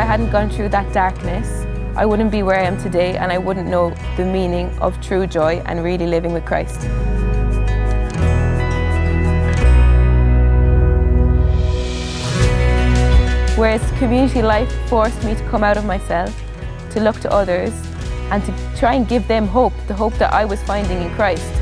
hadn't gone through that darkness, I wouldn't be where I am today, and I wouldn't know the meaning of true joy and really living with Christ. Whereas community life forced me to come out of myself, to look to others, and to try and give them hope, the hope that I was finding in Christ.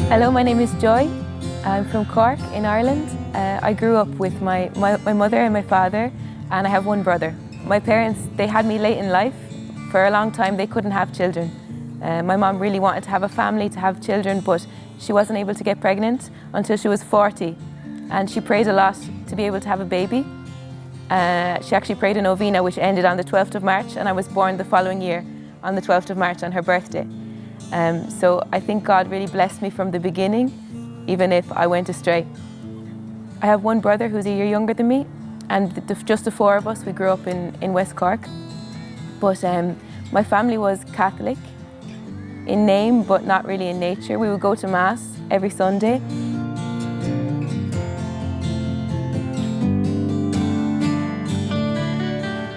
Hello, my name is Joy. I'm from Cork in Ireland. I grew up with my mother and my father, and I have one brother. My parents, they had me late in life. For a long time they couldn't have children. My mom really wanted to have a family, to have children, but she wasn't able to get pregnant until she was 40. And she prayed a lot to be able to have a baby. She actually prayed a novena which ended on the 12th of March, and I was born the following year on the 12th of March on her birthday. So I think God really blessed me from the beginning, even if I went astray. I have one brother who's a year younger than me, and just the four of us, we grew up in West Cork. But my family was Catholic in name, but not really in nature. We would go to Mass every Sunday.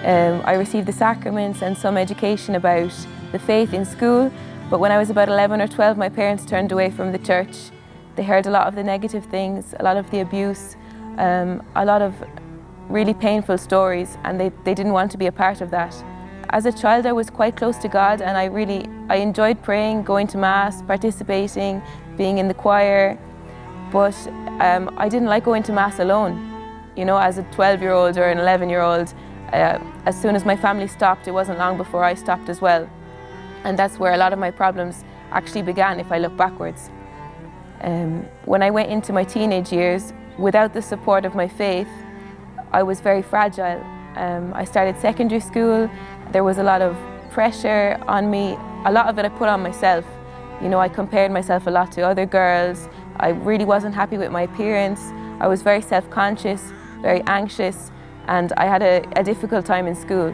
I received the sacraments and some education about the faith in school. But when I was about 11 or 12, my parents turned away from the church. They heard a lot of the negative things, a lot of the abuse, a lot of really painful stories, and they didn't want to be a part of that. As a child, I was quite close to God, and I enjoyed praying, going to Mass, participating, being in the choir. But I didn't like going to Mass alone. You know, as a 12-year-old or an 11-year-old, as soon as my family stopped, it wasn't long before I stopped as well. And that's where a lot of my problems actually began, if I look backwards. When I went into my teenage years, without the support of my faith, I was very fragile. I started secondary school. There was a lot of pressure on me. A lot of it I put on myself. You know, I compared myself a lot to other girls. I really wasn't happy with my appearance. I was very self-conscious, very anxious, and I had a difficult time in school.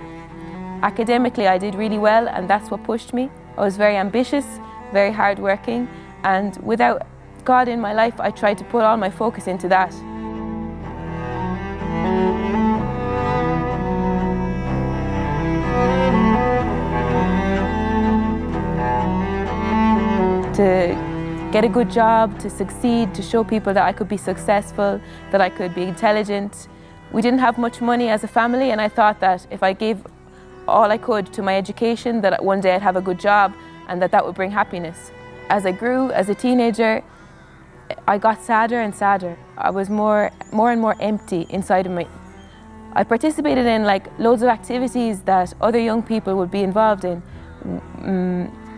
Academically, I did really well, and that's what pushed me. I was very ambitious, very hardworking, and without God in my life, I tried to put all my focus into that. To get a good job, to succeed, to show people that I could be successful, that I could be intelligent. We didn't have much money as a family, and I thought that if I gave all I could to my education, that one day I'd have a good job and that would bring happiness. As I grew, as a teenager, I got sadder and sadder. I was more and more empty inside of me. I participated in loads of activities that other young people would be involved in,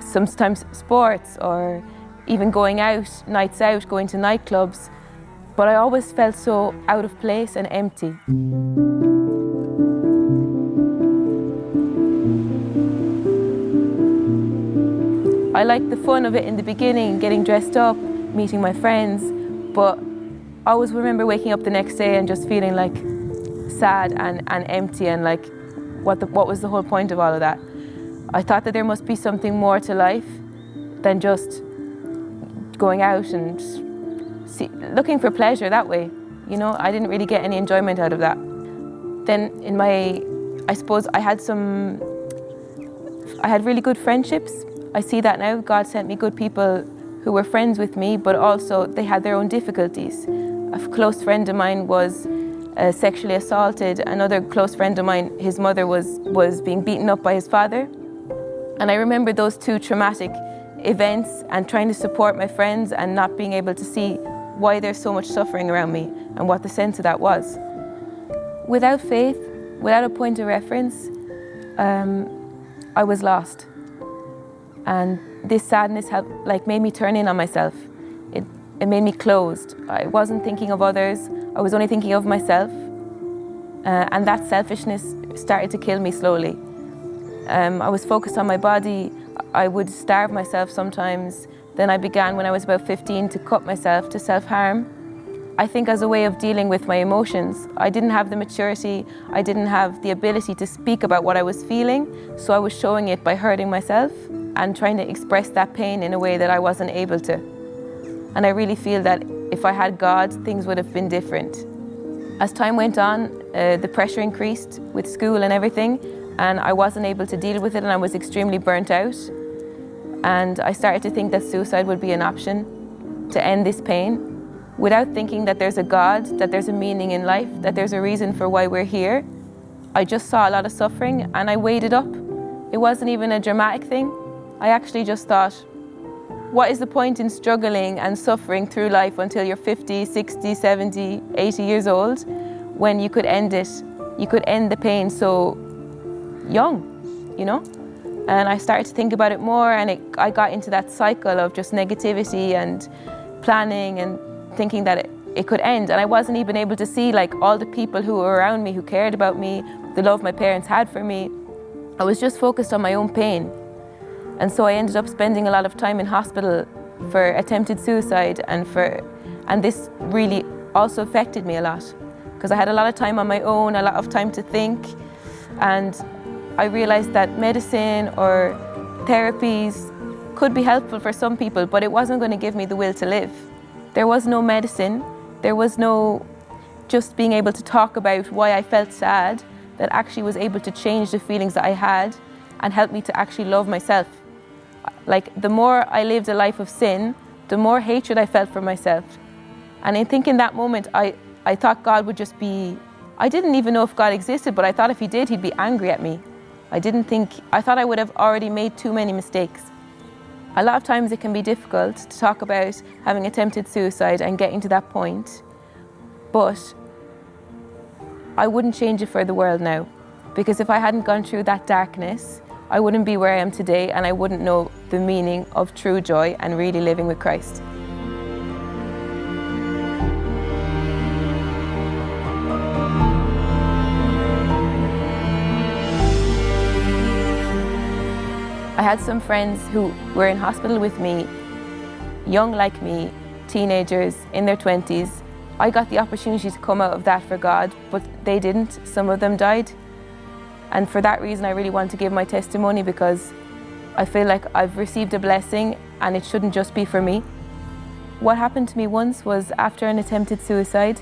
sometimes sports or even going out, nights out, going to nightclubs, but I always felt so out of place and empty. I liked the fun of it in the beginning, getting dressed up, meeting my friends, but I always remember waking up the next day and just feeling like sad and empty, and like what was the whole point of all of that? I thought that there must be something more to life than just going out and looking for pleasure that way. You know, I didn't really get any enjoyment out of that. Then I suppose I had really good friendships. I see that now. God sent me good people who were friends with me, but also they had their own difficulties. A close friend of mine was sexually assaulted. Another close friend of mine, his mother was being beaten up by his father. And I remember those two traumatic events and trying to support my friends and not being able to see why there's so much suffering around me and what the sense of that was. Without faith, without a point of reference, I was lost. And this sadness made me turn in on myself. It made me closed. I wasn't thinking of others. I was only thinking of myself. And that selfishness started to kill me slowly. I was focused on my body. I would starve myself sometimes. Then I began, when I was about 15, to cut myself, to self-harm. I think as a way of dealing with my emotions. I didn't have the maturity, I didn't have the ability to speak about what I was feeling, so I was showing it by hurting myself and trying to express that pain in a way that I wasn't able to. And I really feel that if I had God, things would have been different. As time went on, the pressure increased with school and everything, and I wasn't able to deal with it, and I was extremely burnt out. And I started to think that suicide would be an option to end this pain, without thinking that there's a God, that there's a meaning in life, that there's a reason for why we're here. I just saw a lot of suffering and I weighed it up. It wasn't even a dramatic thing. I actually just thought, what is the point in struggling and suffering through life until you're 50, 60, 70, 80 years old when you could end it? You could end the pain so young, you know? And I started to think about it more, and I got into that cycle of just negativity and planning and thinking that it could end. And I wasn't even able to see like all the people who were around me, who cared about me, the love my parents had for me. I was just focused on my own pain. And so I ended up spending a lot of time in hospital for attempted suicide, and this really also affected me a lot, because I had a lot of time on my own, a lot of time to think, and I realized that medicine or therapies could be helpful for some people, but it wasn't going to give me the will to live. There was no medicine, there was no just being able to talk about why I felt sad that actually was able to change the feelings that I had and help me to actually love myself. Like, the more I lived a life of sin, the more hatred I felt for myself. And in thinking that moment, I thought God would just be, I didn't even know if God existed, but I thought if he did, he'd be angry at me. I thought I would have already made too many mistakes. A lot of times it can be difficult to talk about having attempted suicide and getting to that point, but I wouldn't change it for the world now, because if I hadn't gone through that darkness, I wouldn't be where I am today, and I wouldn't know the meaning of true joy and really living with Christ. I had some friends who were in hospital with me, young like me, teenagers in their 20s. I got the opportunity to come out of that for God, but they didn't. Some of them died. And for that reason, I really want to give my testimony, because I feel like I've received a blessing and it shouldn't just be for me. What happened to me once was after an attempted suicide,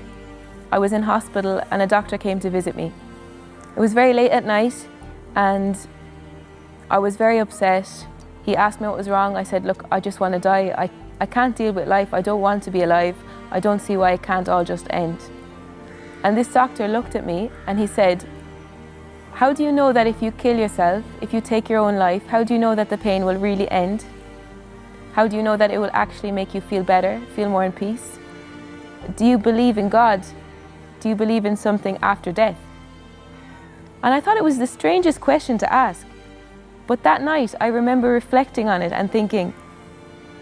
I was in hospital and a doctor came to visit me. It was very late at night and I was very upset. He asked me what was wrong. I said, look, I just want to die. I can't deal with life. I don't want to be alive. I don't see why it can't all just end. And this doctor looked at me and he said, how do you know that if you kill yourself, if you take your own life, how do you know that the pain will really end? How do you know that it will actually make you feel better, feel more in peace? Do you believe in God? Do you believe in something after death? And I thought it was the strangest question to ask. But that night, I remember reflecting on it and thinking,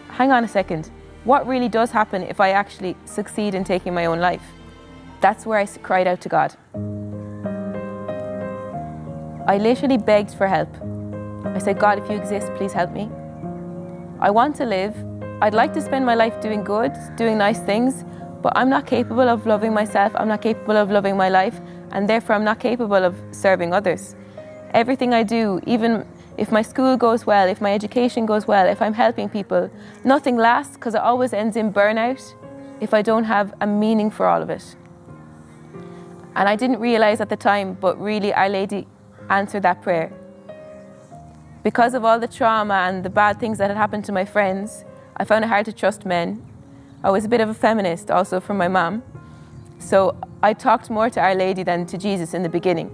hang on a second, what really does happen if I actually succeed in taking my own life? That's where I cried out to God. I literally begged for help. I said, God, if you exist, please help me. I want to live. I'd like to spend my life doing good, doing nice things, but I'm not capable of loving myself. I'm not capable of loving my life, and therefore I'm not capable of serving others. Everything I do, even if my school goes well, if my education goes well, if I'm helping people, nothing lasts, because it always ends in burnout if I don't have a meaning for all of it. And I didn't realize at the time, but really Our Lady answered that prayer. Because of all the trauma and the bad things that had happened to my friends, I found it hard to trust men. I was a bit of a feminist also from my mom. So I talked more to Our Lady than to Jesus in the beginning.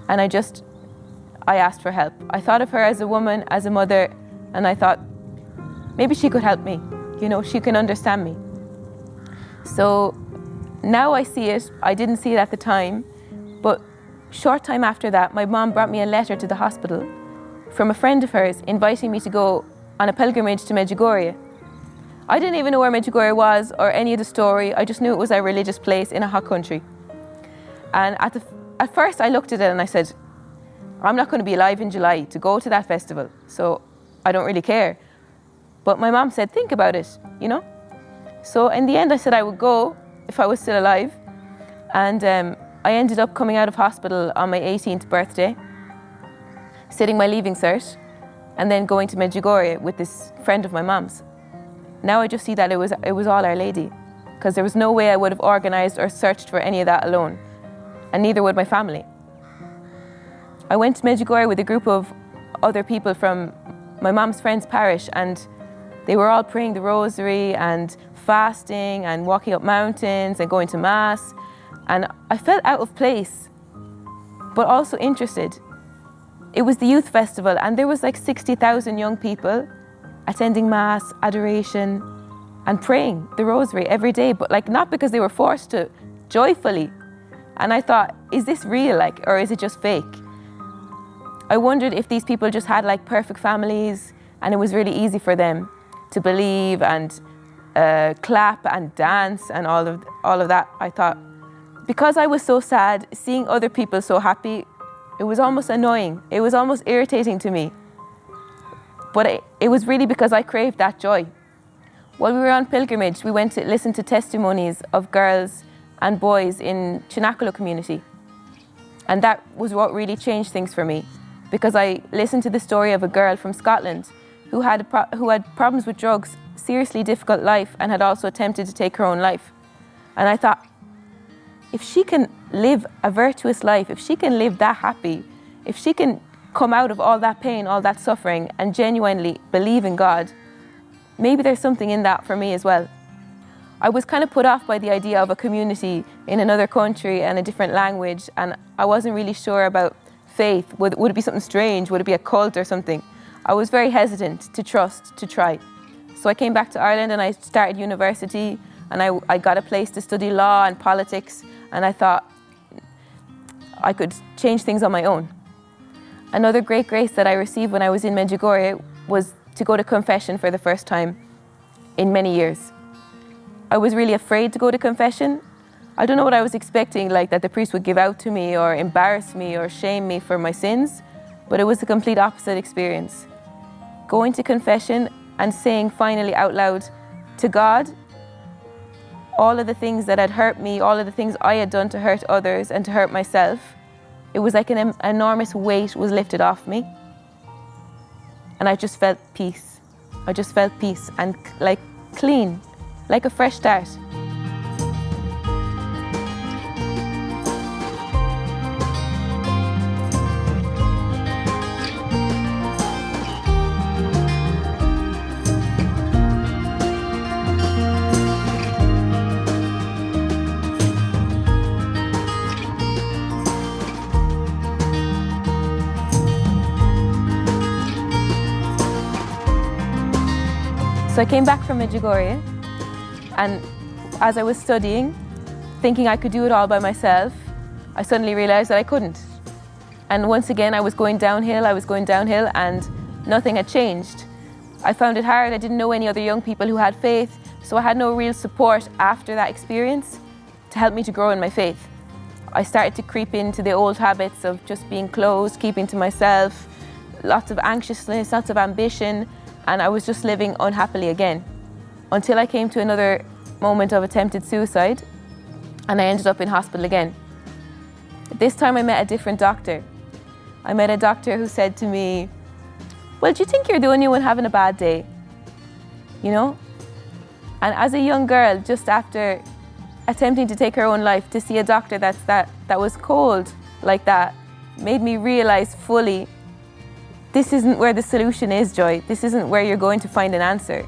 And I asked for help. I thought of her as a woman, as a mother, and I thought, maybe she could help me. You know, she can understand me. So now I see it. I didn't see it at the time, but short time after that, my mom brought me a letter to the hospital from a friend of hers inviting me to go on a pilgrimage to Medjugorje. I didn't even know where Medjugorje was or any of the story. I just knew it was a religious place in a hot country. And at first I looked at it and I said, I'm not going to be alive in July to go to that festival, so I don't really care. But my mom said, think about it, you know? So in the end I said I would go, if I was still alive. And I ended up coming out of hospital on my 18th birthday, sitting my leaving cert, and then going to Medjugorje with this friend of my mom's. Now I just see that it was all Our Lady, because there was no way I would have organised or searched for any of that alone, and neither would my family. I went to Medjugorje with a group of other people from my mom's friend's parish, and they were all praying the rosary and fasting and walking up mountains and going to mass, and I felt out of place, but also interested. It was the youth festival, and there was like 60,000 young people attending mass, adoration, and praying the rosary every day, but like not because they were forced to, joyfully. And I thought, is this real, like, or is it just fake? I wondered if these people just had like perfect families and it was really easy for them to believe and clap and dance and all of that. I thought, because I was so sad, seeing other people so happy, it was almost annoying. It was almost irritating to me. But it was really because I craved that joy. While we were on pilgrimage, we went to listen to testimonies of girls and boys in Cenacolo community. And that was what really changed things for me, because I listened to the story of a girl from Scotland who had problems with drugs, seriously difficult life, and had also attempted to take her own life. And I thought, if she can live a virtuous life, if she can live that happy, if she can come out of all that pain, all that suffering, and genuinely believe in God, maybe there's something in that for me as well. I was kind of put off by the idea of a community in another country and a different language, and I wasn't really sure about faith. Would it be something strange? Would it be a cult or something? I was very hesitant to trust, to try. So I came back to Ireland and I started university, and I got a place to study law and politics, and I thought I could change things on my own. Another great grace that I received when I was in Medjugorje was to go to confession for the first time in many years. I was really afraid to go to confession. I don't know what I was expecting, like that the priest would give out to me or embarrass me or shame me for my sins, but it was the complete opposite experience. Going to confession and saying finally out loud to God all of the things that had hurt me, all of the things I had done to hurt others and to hurt myself. It was like an enormous weight was lifted off me. And I just felt peace. I just felt peace and like clean, like a fresh start. So I came back from Medjugorje, and as I was studying, thinking I could do it all by myself, I suddenly realized that I couldn't. And once again, I was going downhill, and nothing had changed. I found it hard. I didn't know any other young people who had faith, so I had no real support after that experience to help me to grow in my faith. I started to creep into the old habits of just being closed, keeping to myself, lots of anxiousness, lots of ambition, and I was just living unhappily again, until I came to another moment of attempted suicide, and I ended up in hospital again. This time I met a different doctor. I met a doctor who said to me, well, do you think you're the only one having a bad day? You know? And as a young girl, just after attempting to take her own life, to see a doctor that was cold like that made me realize fully, this isn't where the solution is, Joy. This isn't where you're going to find an answer.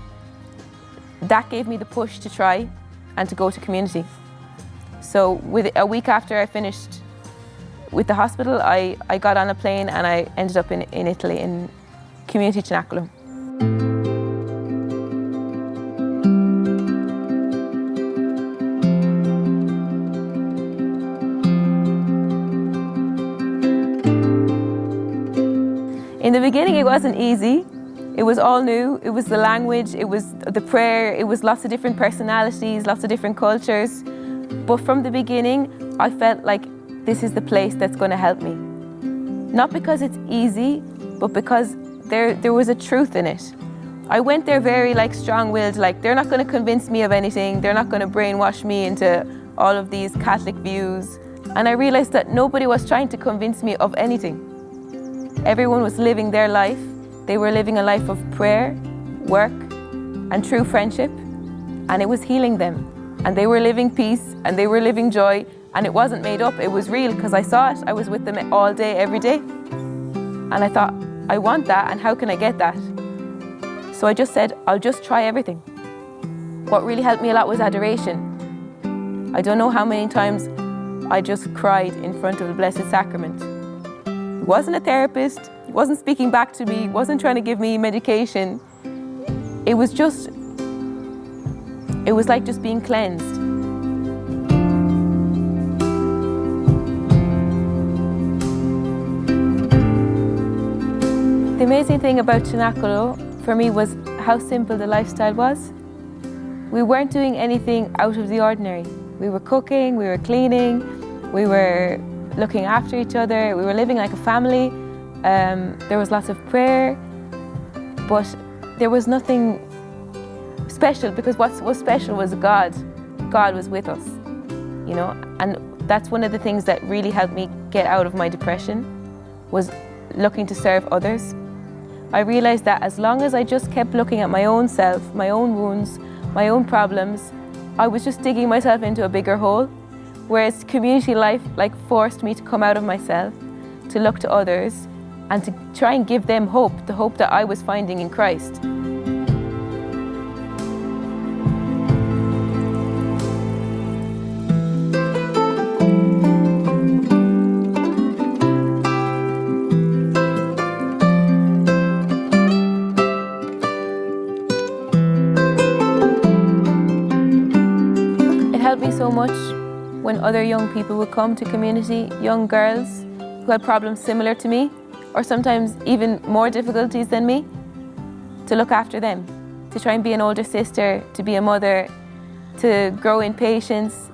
That gave me the push to try and to go to community. So a week after I finished with the hospital, I got on a plane and I ended up in Italy, in community Cenacolo. In the beginning, it wasn't easy. It was all new. It was the language, it was the prayer, it was lots of different personalities, lots of different cultures. But from the beginning, I felt like this is the place that's going to help me. Not because it's easy, but because there was a truth in it. I went there very strong-willed, they're not going to convince me of anything, they're not going to brainwash me into all of these Catholic views. And I realized that nobody was trying to convince me of anything. Everyone was living their life. They were living a life of prayer, work, and true friendship, and it was healing them. And they were living peace, and they were living joy, and it wasn't made up, it was real, because I saw it. I was with them all day, every day. And I thought, I want that, and how can I get that? So I just said, I'll just try everything. What really helped me a lot was adoration. I don't know how many times I just cried in front of the Blessed Sacrament. He wasn't a therapist, he wasn't speaking back to me, he wasn't trying to give me medication. It was like just being cleansed. The amazing thing about Cenacolo for me was how simple the lifestyle was. We weren't doing anything out of the ordinary. We were cooking, we were cleaning, we were looking after each other, we were living like a family. There was lots of prayer, but there was nothing special, because what was special was God. God was with us, you know, and that's one of the things that really helped me get out of my depression, was looking to serve others. I realized that as long as I just kept looking at my own self, my own wounds, my own problems, I was just digging myself into a bigger hole, whereas community life forced me to come out of myself, to look to others, and to try and give them hope, the hope that I was finding in Christ. It helped me so much when other young people would come to community, young girls who had problems similar to me, or sometimes even more difficulties than me, to look after them, to try and be an older sister, to be a mother, to grow in patience.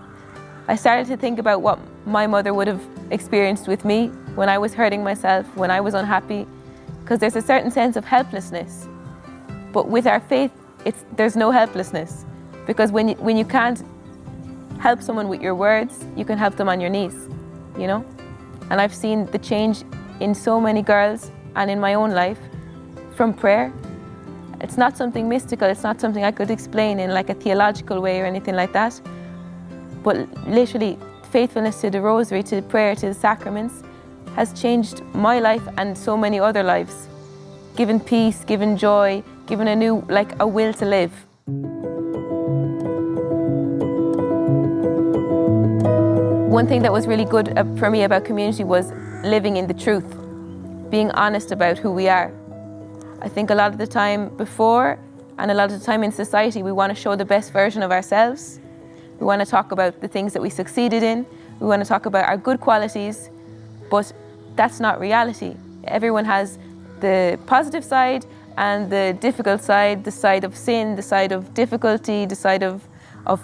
I started to think about what my mother would have experienced with me when I was hurting myself, when I was unhappy, because there's a certain sense of helplessness. But with our faith, there's no helplessness, because when you can't help someone with your words, you can help them on your knees, you know? And I've seen the change in so many girls and in my own life from prayer. It's not something mystical, it's not something I could explain in like a theological way or anything like that, but literally faithfulness to the rosary, to prayer, to the sacraments has changed my life and so many other lives, given peace, given joy, given a new, a will to live. One thing that was really good for me about community was living in the truth, being honest about who we are. I think a lot of the time before, and a lot of the time in society, we want to show the best version of ourselves. We want to talk about the things that we succeeded in. We want to talk about our good qualities, but that's not reality. Everyone has the positive side and the difficult side, the side of sin, the side of difficulty, the side of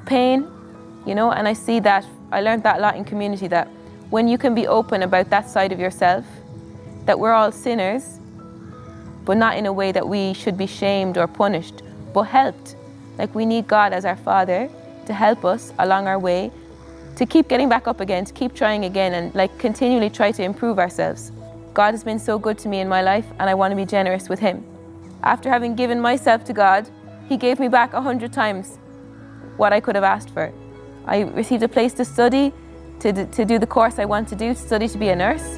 pain, you know, and I learned that a lot in community, that when you can be open about that side of yourself, that we're all sinners, but not in a way that we should be shamed or punished, but helped. Like, we need God as our Father to help us along our way, to keep getting back up again, to keep trying again, and continually try to improve ourselves. God has been so good to me in my life, and I want to be generous with Him. After having given myself to God, He gave me back 100 times what I could have asked for. I received a place to study, to do the course I want to do, to study to be a nurse,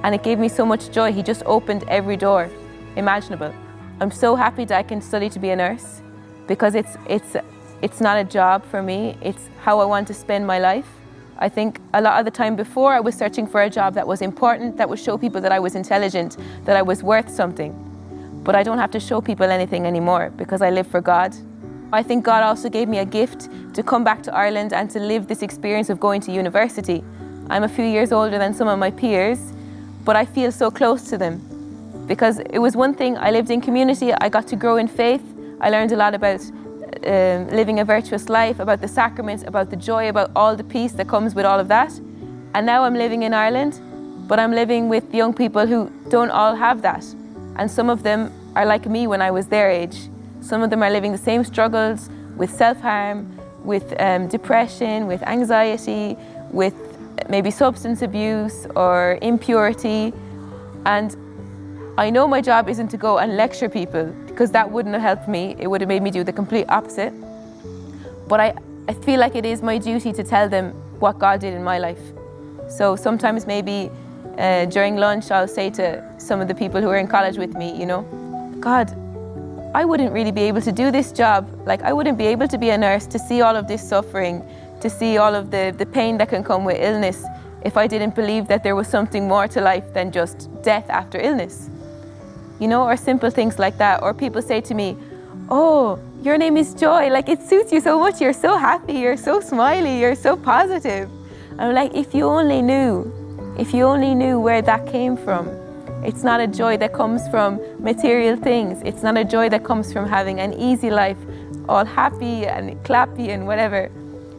and it gave me so much joy. He just opened every door imaginable. I'm so happy that I can study to be a nurse, because it's not a job for me, it's how I want to spend my life. I think a lot of the time before, I was searching for a job that was important, that would show people that I was intelligent, that I was worth something. But I don't have to show people anything anymore, because I live for God. I think God also gave me a gift to come back to Ireland and to live this experience of going to university. I'm a few years older than some of my peers, but I feel so close to them. Because it was one thing, I lived in community, I got to grow in faith, I learned a lot about living a virtuous life, about the sacraments, about the joy, about all the peace that comes with all of that. And now I'm living in Ireland, but I'm living with young people who don't all have that. And some of them are like me when I was their age. Some of them are living the same struggles with self-harm, with depression, with anxiety, with maybe substance abuse or impurity. And I know my job isn't to go and lecture people, because that wouldn't have helped me. It would have made me do the complete opposite. But I feel like it is my duty to tell them what God did in my life. So sometimes maybe during lunch I'll say to some of the people who are in college with me, you know, God, I wouldn't really be able to do this job. Like, I wouldn't be able to be a nurse, to see all of this suffering, to see all of the pain that can come with illness, if I didn't believe that there was something more to life than just death after illness. You know, or simple things like that. Or people say to me, oh, your name is Joy, like it suits you so much, you're so happy, you're so smiley, you're so positive. I'm like, if you only knew where that came from. It's not a joy that comes from material things. It's not a joy that comes from having an easy life, all happy and clappy and whatever.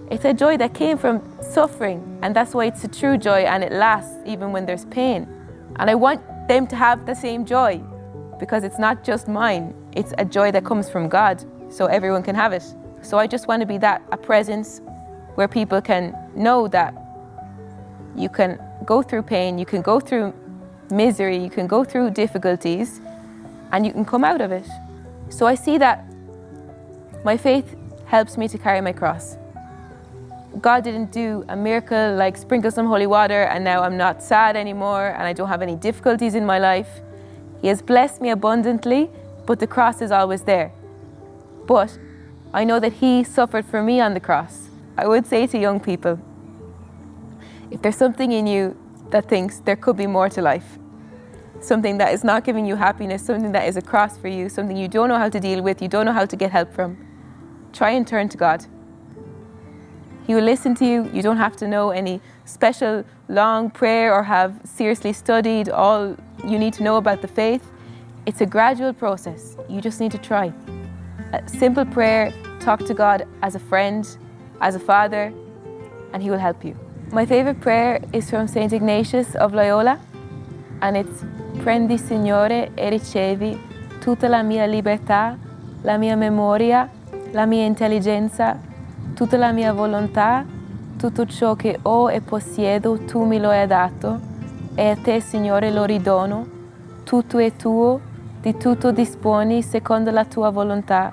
It's a joy that came from suffering, and that's why it's a true joy, and it lasts even when there's pain. And I want them to have the same joy, because it's not just mine. It's a joy that comes from God, so everyone can have it. So I just want to be a presence where people can know that you can go through pain, you can go through misery, you can go through difficulties, and you can come out of it. So I see that my faith helps me to carry my cross. God didn't do a miracle like sprinkle some holy water and now I'm not sad anymore and I don't have any difficulties in my life. He has blessed me abundantly, but the cross is always there. But I know that He suffered for me on the cross. I would say to young people, if there's something in you that thinks there could be more to life, something that is not giving you happiness, something that is a cross for you, something you don't know how to deal with, you don't know how to get help from, try and turn to God. He will listen to you. You don't have to know any special long prayer or have seriously studied all you need to know about the faith. It's a gradual process. You just need to try. A simple prayer, talk to God as a friend, as a father, and He will help you. My favorite prayer is from Saint Ignatius of Loyola, and it's Prendi, Signore, e ricevi tutta la mia libertà, la mia memoria, la mia intelligenza, tutta la mia volontà, tutto ciò che ho e possiedo tu mi lo hai dato, e a te, Signore, lo ridono. Tutto è tuo, di tutto disponi secondo la tua volontà.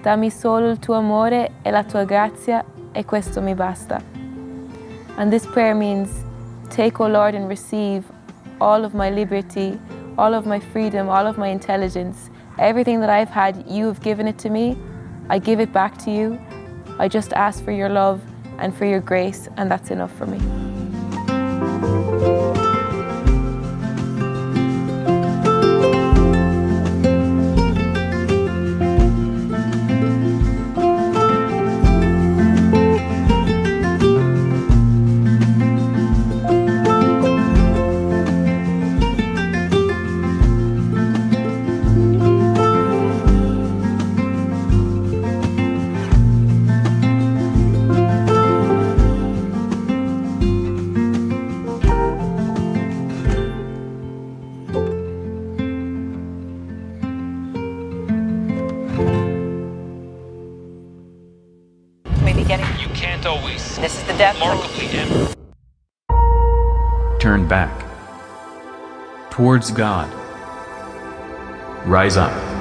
Dammi solo il tuo amore e la tua grazia, e questo mi basta. And this prayer means, take, O Lord, and receive all of my liberty, all of my freedom, all of my intelligence. Everything that I've had, you have given it to me. I give it back to you. I just ask for your love and for your grace, and that's enough for me. You can't always. This is the death. Remarkably empty. Turn back towards God. Rise up.